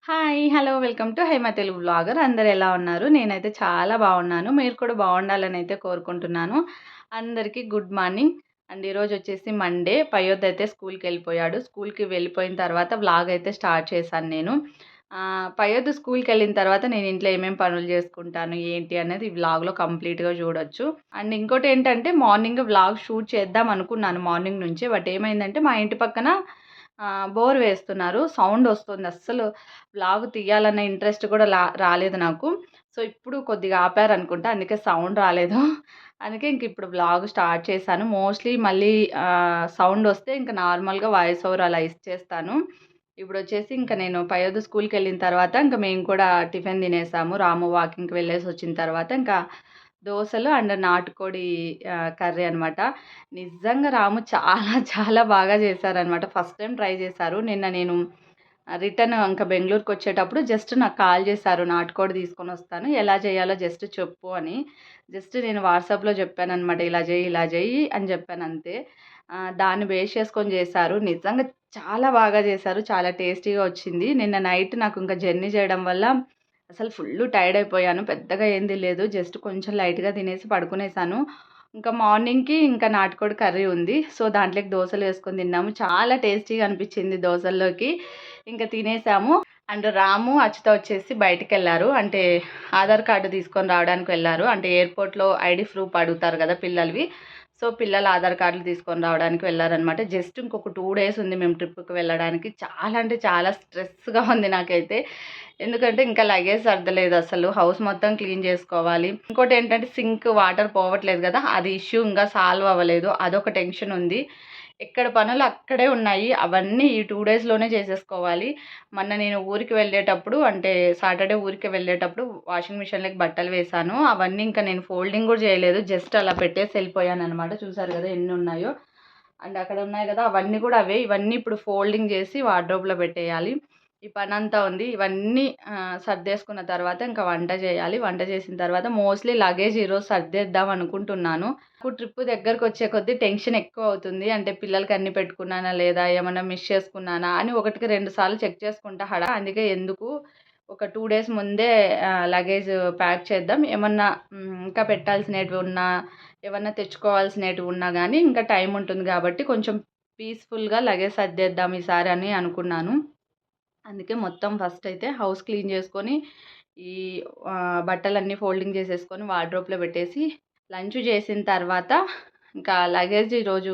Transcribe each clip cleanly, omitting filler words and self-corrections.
Hi! Hello! Welcome to Haima Telugu vlogger. అందరూ ఎలా ఉన్నారు? నేనైతే చాలా బాగున్నాను. మీరు కూడా బాగుండాలని అయితే కోరుకుంటున్నాను. అందరికీ గుడ్ మార్నింగ్. అండ్ ఈరోజొచ్చేసి మండే. పయ్యోద్ స్కూల్‌కెళ్ళిపోయాడు. స్కూల్‌కి వెళ్ళిపోయిన తర్వాత వ్లాగ్ అయితే స్టార్ట్ చేశాను నేను. పయ్యోద్ స్కూల్‌కెళ్ళిన తర్వాత నేను ఇంట్లో ఏమేం పనులు చేసుకుంటాను, ఏంటి అనేది ఈ వ్లాగ్‌లో కంప్లీట్‌గా చూడొచ్చు. అండ్ ఇంకోటేంటంటే మార్నింగ్ వ్లాగ్ షూట్ చేద్దాం అనుకున్నాను మార్నింగ్ నుంచే. బట్ ఏమైందంటే మా ఇంటి పక్కన బోర్ వేస్తున్నారు. సౌండ్ వస్తుంది. అస్సలు వ్లాగ్ తీయాలన్న ఇంట్రెస్ట్ కూడా రాలేదు నాకు. సో, ఇప్పుడు కొద్దిగా ఆపారనుకుంటా. అందుకే సౌండ్ రాలేదు. అందుకే ఇప్పుడు వ్లాగ్ స్టార్ట్ చేశాను. మోస్ట్‌లీ మళ్ళీ సౌండ్ వస్తే ఇంక నార్మల్‌గా వాయిస్ ఓవర్ అలా ఇచ్చేస్తాను. ఇప్పుడొచ్చేసి ఇంక నేను పయోధు స్కూల్‌కెళ్ళిన తర్వాత ఇంక మేము కూడా టిఫిన్ తినేసాము. రాము వాకింగ్‌కి వెళ్ళేసొచ్చిన తర్వాత ఇంకా దోసలు అండ్ నాటుకోడి కర్రీ అనమాట. నిజంగా రాము చాలా చాలా బాగా చేశారనమాట. ఫస్ట్ టైమ్ ట్రై చేశారు. నిన్న నేను రిటర్న్ ఇంక బెంగుళూరుకొచ్చేటప్పుడు జస్ట్ నాకు కాల్ చేశారు. నాటుకోడి తీసుకొనొస్తాను. ఎలా చేయాలో జస్ట్ చెప్పు అని. జస్ట్ నేను వాట్సాప్‌లో చెప్పాననమాట. ఇలా చెయ్యి, ఇలా చెయ్యి అని చెప్పానంతే. దాన్ని బేస్ చేసుకొని చేశారు. నిజంగా చాలా బాగా చేశారు. చాలా టేస్టీగా వచ్చింది. నిన్న నైట్ నాకు ఇంకా జర్నీ చేయడం వల్ల అసలు ఫుల్లు టైర్డ్ అయిపోయాను. పెద్దగా ఏం తినలేదు. జస్ట్ కొంచెం లైట్‌గా తినేసి పడుకునేసాను. ఇంకా మార్నింగ్‌కి ఇంకా నాటుకోడి కర్రీ ఉంది. సో, దాంట్లోకి దోసలు వేసుకొని తిన్నాము. చాలా టేస్టీగా అనిపించింది దోసల్లోకి. ఇంక తినేసాము. అండ్ రాము, అచ్యుత వచ్చేసి బయటికెళ్లారు. అంటే ఆధార్ కార్డ్ తీసుకొని రావడానికి వెళ్లారు. అంటే ఎయిర్‌పోర్ట్‌లో ఐడీ ప్రూఫ్ అడుగుతారు కదా పిల్లలవి. సో, పిల్లల ఆధార్ కార్డులు తీసుకొని రావడానికి వెళ్లారనమాట. జస్ట్ ఇంకొక 2 డేస్ ఉంది మేము ట్రిప్‌కి వెళ్ళడానికి. చాలా అంటే చాలా స్ట్రెస్‌గా ఉంది నాకైతే. ఎందుకంటే ఇంకా లగేజ్ సర్దలేదు అసలు. హౌస్ మొత్తం క్లీన్ చేసుకోవాలి. ఇంకోటేంటంటే సింక్ వాటర్ పోవట్లేదు కదా! అది ఇష్యూ ఇంకా సాల్వ్ అవ్వలేదు. అదొక టెన్షన్ ఉంది. ఎక్కడ పనులు అక్కడే ఉన్నాయి. అవన్నీ ఈ 2 డేస్‌లోనే చేసేసుకోవాలి. మొన్న నేను ఊరికి వెళ్ళేటప్పుడు అంటే సాటర్డే ఊరికి వెళ్ళేటప్పుడు వాషింగ్ మిషన్‌లోకి బట్టలు వేశాను. అవన్నీ ఇంకా నేను ఫోల్డింగ్ కూడా చేయలేదు. జస్ట్ అలా పెట్టేసి వెళ్ళిపోయాననమాట. చూసారు కదా ఎన్నున్నాయో. అండ్ అక్కడ ఉన్నాయి కదా! అవన్నీ కూడా అవే. ఇవన్నీ ఇప్పుడు ఫోల్డింగ్ చేసి వార్డ్రోబ్‌లో పెట్టేయాలి. ఈ పనంతా ఉంది. ఇవన్నీ సర్దేసుకున్న తర్వాత ఇంకా వంట చేయాలి. వంట చేసిన తర్వాత మోస్ట్‌లీ లగేజ్ ఈరోజు సర్దేద్దాం అనుకుంటున్నాను. నాకు ట్రిప్ దగ్గరకొచ్చే కొద్దీ టెన్షన్ ఎక్కువ అవుతుంది. అంటే పిల్లలకి అన్నీ పెట్టుకున్నానా లేదా? ఏమన్నా మిస్ చేసుకున్నానా? అని ఒకటికి 2 సార్లు చెక్ చేసుకుంటా అందుకే ఎందుకు ఒక 2 డేస్ ముందే లగేజ్ ప్యాక్ చేద్దాం. ఏమన్నా ఇంకా పెట్టాల్సినటివి ఉన్నా, ఏమన్నా తెచ్చుకోవాల్సినటివి ఉన్నా గానీ ఇంకా టైం ఉంటుంది కాబట్టి కొంచెం పీస్‌ఫుల్‌గా లగేజ్ సర్దేద్దాం ఈసారి అని అనుకున్నాను. అందుకే మొత్తం ఫస్ట్ అయితే హౌస్ క్లీన్ చేసుకొని, ఈ బట్టలన్నీ ఫోల్డింగ్ చేసేసుకొని వార్డ్రోబ్‌లో పెట్టేసి, లంచ్ చేసిన తర్వాత ఇంకా లగేజ్ ఈరోజు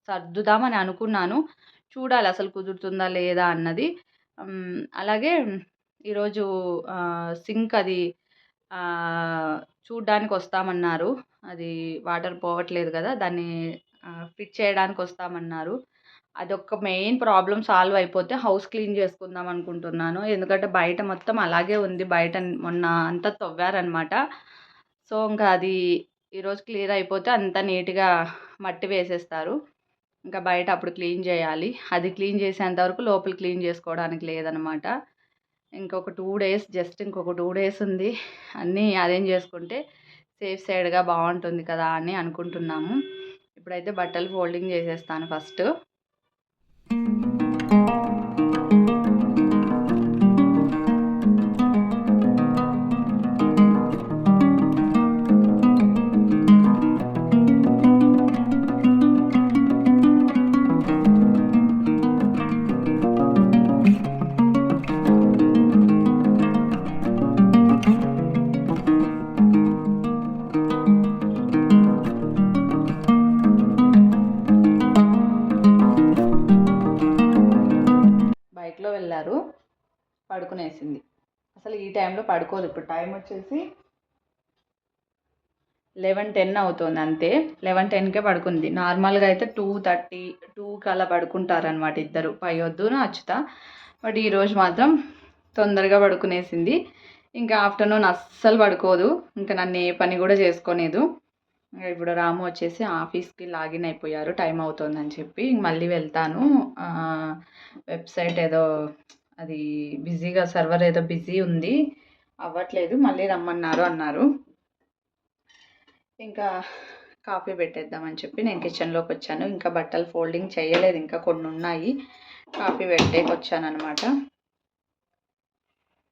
సర్దుదామని అనుకున్నాను. చూడాలి అసలు కుదురుతుందా లేదా అన్నది. అలాగే ఈరోజు సింక్ అది చూడ్డానికొస్తామన్నారు. అది వాటర్ పోవట్లేదు కదా! దాన్ని ఫిట్ చేయడానికొస్తామన్నారు. అదొక్క మెయిన్ ప్రాబ్లమ్ సాల్వ్ అయిపోతే హౌస్ క్లీన్ చేసుకుందాం అనుకుంటున్నాను. ఎందుకంటే బయట మొత్తం అలాగే ఉంది. బయట మొన్న అంతా తవ్వారనమాట. సో, ఇంకా అది ఈరోజు క్లియర్ అయిపోతే అంతా నీట్‌గా మట్టి వేసేస్తారు. ఇంకా బయట అప్పుడు క్లీన్ చేయాలి. అది క్లీన్ చేసేంత వరకు లోపల క్లీన్ చేసుకోవడానికి లేదనమాట. ఇంకొక 2 డేస్ జస్ట్ ఇంకొక 2 డేస్ ఉంది. అన్నీ అరేంజ్ చేసుకుంటే సేఫ్ సైడ్‌గా బావుంటుంది కదా! అని అనుకుంటున్నాము. ఇప్పుడైతే బట్టలు ఫోల్డింగ్ చేసేస్తాను ఫస్ట్. బైక్‌లో వెళ్లారు. పడుకునేసింది. అసలు ఈ టైంలో పడుకోదు. ఇప్పుడు టైం వచ్చేసి 11:10 అవుతుంది అంతే. 11:10కే పడుకుంది. నార్మల్‌గా అయితే 2:30, 2కి అలా పడుకుంటారనమాట ఇద్దరు. పయ్యొద్దును, అచ్యుత. బట్ ఈరోజు మాత్రం తొందరగా పడుకునేసింది. ఇంకా ఆఫ్టర్‌నూన్ అస్సలు పడుకోదు. ఇంకా నన్ను ఏ పని కూడా చేసుకోనీదు. ఇప్పుడు రాము వచ్చేసి ఆఫీస్‌కి లాగిన్ అయిపోయారు. టైం అవుతోందని చెప్పి. మళ్ళీ వెళ్తాను. వెబ్‌సైట్ ఏదో అది బిజీగా సర్వర్ ఏదో బిజీ ఉంది. అవ్వట్లేదు. మళ్ళీ రమ్మన్నారు అన్నారు. ఇంకా కాఫీ పెట్టేద్దామని చెప్పి నేను కిచెన్‌లోకి వచ్చాను. ఇంకా బట్టలు ఫోల్డింగ్ చేయలేదు. ఇంకా కొన్ని ఉన్నాయి. కాఫీ పెట్టేకొచ్చాననమాట.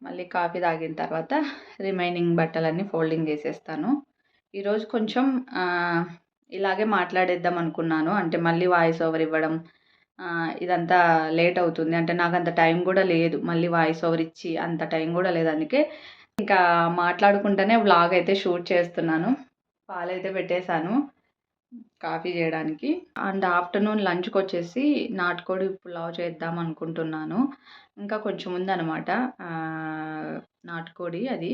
మళ్ళీ కాఫీ తాగిన తర్వాత రిమైనింగ్ బట్టలన్నీ ఫోల్డింగ్ చేసేస్తాను. ఈరోజు కొంచెం ఇలాగే మాట్లాడేద్దాం అనుకున్నాను. అంటే మళ్ళీ వాయిస్ ఓవర్ ఇవ్వడం ఇదంతా లేట్ అవుతుంది. అంటే నాకు అంత టైం కూడా లేదు. మళ్ళీ వాయిస్ ఓవర్ ఇచ్చి అంత టైం కూడా లేదు. అందుకే ఇంకా మాట్లాడుకుంటూనే వ్లాగ్ అయితే షూట్ చేస్తున్నాను. పాలైతే పెట్టేశాను కాఫీ చేయడానికి. అండ్ ఆఫ్టర్నూన్ లంచ్కి వచ్చేసి నాటుకోడి పులావ్ చేద్దాం అనుకుంటున్నాను. ఇంకా కొంచెం ఉందన్నమాట నాటుకోడి అది.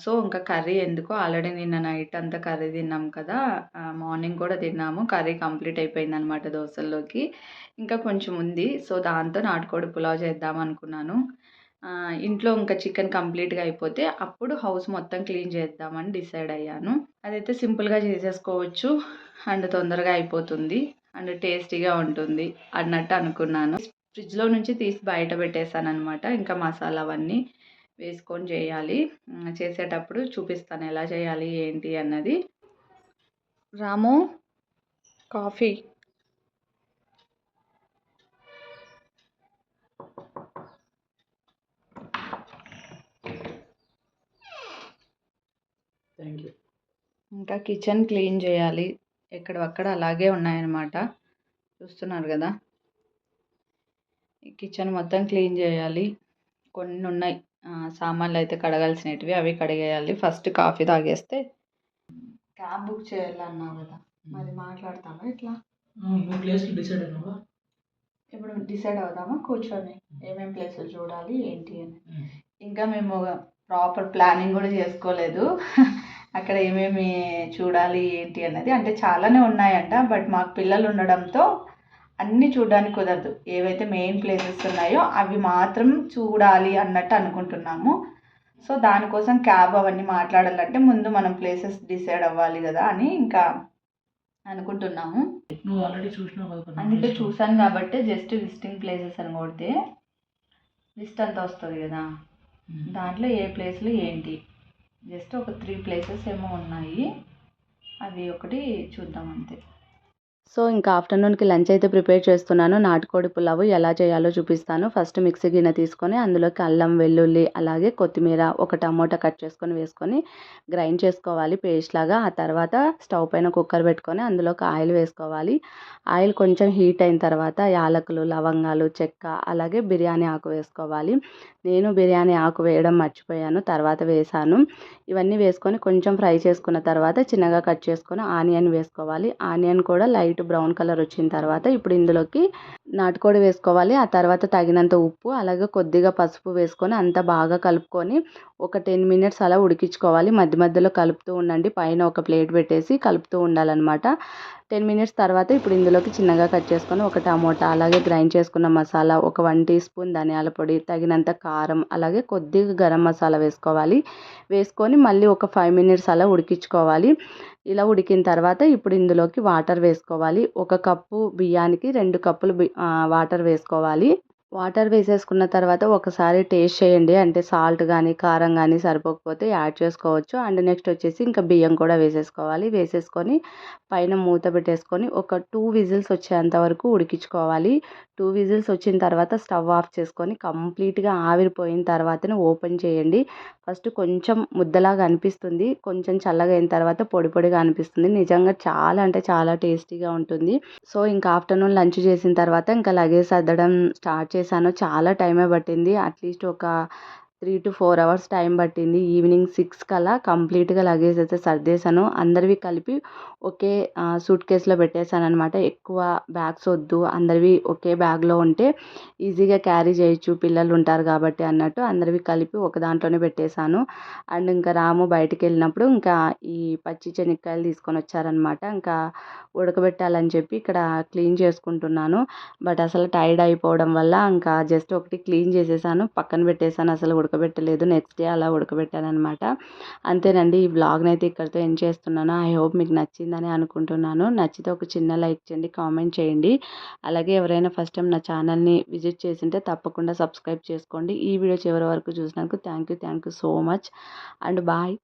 సో ఇంకా కర్రీ ఎందుకు, ఆల్రెడీ నిన్న నైట్ అంతా కర్రీ తిన్నాం కదా, మార్నింగ్ కూడా తిన్నాము. కర్రీ కంప్లీట్ అయిపోయిందనమాట దోశల్లోకి. ఇంకా కొంచెం ఉంది. సో దాంతో నాటుకోడి పులావ్ చేద్దాం అనుకున్నాను. ఇంట్లో ఇంకా చికెన్ కంప్లీట్గా అయిపోతే అప్పుడు హౌస్ మొత్తం క్లీన్ చేద్దామని డిసైడ్ అయ్యాను. అదైతే సింపుల్గా చేసేసుకోవచ్చు అండ్ తొందరగా అయిపోతుంది అండ్ టేస్టీగా ఉంటుంది అన్నట్టు అనుకున్నాను. ఫ్రిడ్జ్లో నుంచి తీసి బయట పెట్టేశాను అనమాట. ఇంకా మసాలా అవన్నీ వేసుకొని చేయాలి. చేసేటప్పుడు చూపిస్తాను ఎలా చేయాలి ఏంటి అన్నది. రాము కాఫీ. ఇంకా కిచెన్ క్లీన్ చేయాలి. ఎక్కడవక్కడ అలాగే ఉన్నాయన్నమాట, చూస్తున్నారు కదా. ఈ కిచెన్ మొత్తం క్లీన్ చేయాలి. కొన్ని ఉన్నాయి సామాన్లు అయితే కడగాల్సినవి, అవి కడిగేయాలి. ఫస్ట్ కాఫీ తాగేస్తే క్యాబ్ బుక్ చేయాలన్నావు కదా, మరి మాట్లాడతావా ఇట్లా? ఇప్పుడు డిసైడ్ అవుదామా కూర్చొని ఏమేమి ప్లేసులు చూడాలి ఏంటి అని. ఇంకా మేము ప్రాపర్ ప్లానింగ్ కూడా చేసుకోలేదు అక్కడ ఏమేమి చూడాలి ఏంటి అన్నది. అంటే చాలానే ఉన్నాయంట, బట్ మాకు పిల్లలు ఉండడంతో అన్నీ చూడడానికి కుదరదు. ఏవైతే మెయిన్ ప్లేసెస్ ఉన్నాయో అవి మాత్రం చూడాలి అన్నట్టు అనుకుంటున్నాము. సో దానికోసం క్యాబ్ అవన్నీ మాట్లాడాలంటే ముందు మనం ప్లేసెస్ డిసైడ్ అవ్వాలి కదా అని ఇంకా అనుకుంటున్నాము. నువ్వు ఆల్రెడీ చూసినావు కదా, అందుకే చూసాను కాబట్టి జస్ట్ విజిటింగ్ ప్లేసెస్ అని కొడితే లిస్ట్ అంతా వస్తుంది కదా, దాంట్లో ఏ ప్లేస్లు ఏంటి, జస్ట్ ఒక 3 ప్లేసెస్ ఏమో ఉన్నాయి, అవి ఒకటి చూద్దాం అంతే. సో ఇంకా ఆఫ్టర్నూన్కి లంచ్ అయితే ప్రిపేర్ చేస్తున్నాను. నాటుకోడి పులావు ఎలా చేయాలో చూపిస్తాను. ఫస్ట్ మిక్సీ గిన్నె తీసుకొని అందులోకి అల్లం వెల్లుల్లి అలాగే కొత్తిమీర ఒక టమోటా కట్ చేసుకొని వేసుకొని గ్రైండ్ చేసుకోవాలి పేస్ట్ లాగా. ఆ తర్వాత స్టవ్ పైన కుక్కర్ పెట్టుకొని అందులోకి ఆయిల్ వేసుకోవాలి. ఆయిల్ కొంచెం హీట్ అయిన తర్వాత యాలకులు, లవంగాలు, చెక్క అలాగే బిర్యానీ ఆకు వేసుకోవాలి. నేను బిర్యానీ ఆకు వేయడం మర్చిపోయాను, తర్వాత వేసాను. ఇవన్నీ వేసుకొని కొంచెం ఫ్రై చేసుకున్న తర్వాత చిన్నగా కట్ చేసుకొని ఆనియన్ వేసుకోవాలి. ఆనియన్ కూడా లైట్ బ్రౌన్ కలర్ వచ్చిన తర్వాత ఇప్పుడు ఇందులోకి నాటుకోడి వేసుకోవాలి. ఆ తర్వాత తగినంత ఉప్పు అలాగే కొద్దిగా పసుపు వేసుకొని అంతా బాగా కలుపుకొని ఒక 10 మినిట్స్ అలా ఉడికించుకోవాలి. మధ్య మధ్యలో కలుపుతూ ఉండండి. పైన ఒక ప్లేట్ పెట్టేసి కలుపుతూ ఉండాలన్నమాట. 10 మినిట్స్ తర్వాత ఇప్పుడు ఇందులోకి చిన్నగా కట్ చేసుకొని ఒక టమోటా అలాగే గ్రైండ్ చేసుకున్న మసాలా, ఒక 1 టీ స్పూన్ ధనియాల పొడి, తగినంత కారం అలాగే కొద్దిగా గరం మసాలా వేసుకోవాలి. వేసుకొని మళ్ళీ ఒక 5 మినిట్స్ అలా ఉడికించుకోవాలి. ఇలా ఉడికిన తర్వాత ఇప్పుడు ఇందులోకి వాటర్ వేసుకోవాలి. 1 కప్పు బియ్యానికి 2 కప్పులు వాటర్ వేసుకోవాలి. వాటర్ వేసేసుకున్న తర్వాత ఒకసారి టేస్ట్ చేయండి. అంటే సాల్ట్ కానీ కారం కానీ సరిపోకపోతే యాడ్ చేసుకోవచ్చు. అండ్ నెక్స్ట్ వచ్చేసి ఇంకా బియ్యం కూడా వేసేసుకోవాలి. వేసేసుకొని పైన మూత పెట్టేసుకొని ఒక 2 విజిల్స్ వచ్చేంత వరకు ఉడికించుకోవాలి. 2 విజిల్స్ వచ్చిన తర్వాత స్టవ్ ఆఫ్ చేసుకొని కంప్లీట్గా ఆవిరిపోయిన తర్వాతనే ఓపెన్ చేయండి. ఫస్ట్ కొంచెం ముద్దలాగా అనిపిస్తుంది, కొంచెం చల్లగా అయిన తర్వాత పొడి పొడిగా అనిపిస్తుంది. నిజంగా చాలా అంటే చాలా టేస్టీగా ఉంటుంది. సో ఇంకా ఆఫ్టర్నూన్ లంచ్ చేసిన తర్వాత ఇంకా లగేజ్ సర్దడం స్టార్ట్ చేశాను. చాలా టైమే పట్టింది. అట్లీస్ట్ ఒక 3 to 4 అవర్స్ టైం పట్టింది. ఈవినింగ్ 6 కల్లా కంప్లీట్గా లగేజ్ అయితే సర్దేశాను. అందరివి కలిపి ఒకే సూట్ కేసులో పెట్టేశాను అనమాట. ఎక్కువ బ్యాగ్స్ వద్దు, అందరివి ఒకే బ్యాగ్లో ఉంటే ఈజీగా క్యారీ చేయొచ్చు, పిల్లలు ఉంటారు కాబట్టి అన్నట్టు అందరివి కలిపి ఒక దాంట్లోనే పెట్టేశాను. అండ్ ఇంకా రాము బయటికి వెళ్ళినప్పుడు ఇంకా ఈ పచ్చి శనక్కాయలు తీసుకొని వచ్చారనమాట. ఇంకా ఉడకబెట్టాలని చెప్పి ఇక్కడ క్లీన్ చేసుకుంటున్నాను. బట్ అసలు టైర్డ్ అయిపోవడం వల్ల ఇంకా జస్ట్ ఒకటి క్లీన్ చేసేసాను, పక్కన పెట్టేశాను. అసలు ఉడకబెట్టలేదు. నెక్స్ట్ డే అలా ఉడకబెట్టాను అనమాట. అంతేనండి, ఈ వ్లాగ్ని అయితే ఇక్కడితో ఎండ్ చేస్తున్నాను. ఐ హోప్ మీకు నచ్చిందని అనుకుంటున్నాను. నచ్చితే ఒక చిన్న లైక్ చేయండి, కామెంట్ చేయండి. అలాగే ఎవరైనా ఫస్ట్ టైం నా ఛానల్ని విజిట్ చేసింటే తప్పకుండా సబ్స్క్రైబ్ చేసుకోండి. ఈ వీడియో చివరి వరకు చూసినందుకు thank you so much and bye.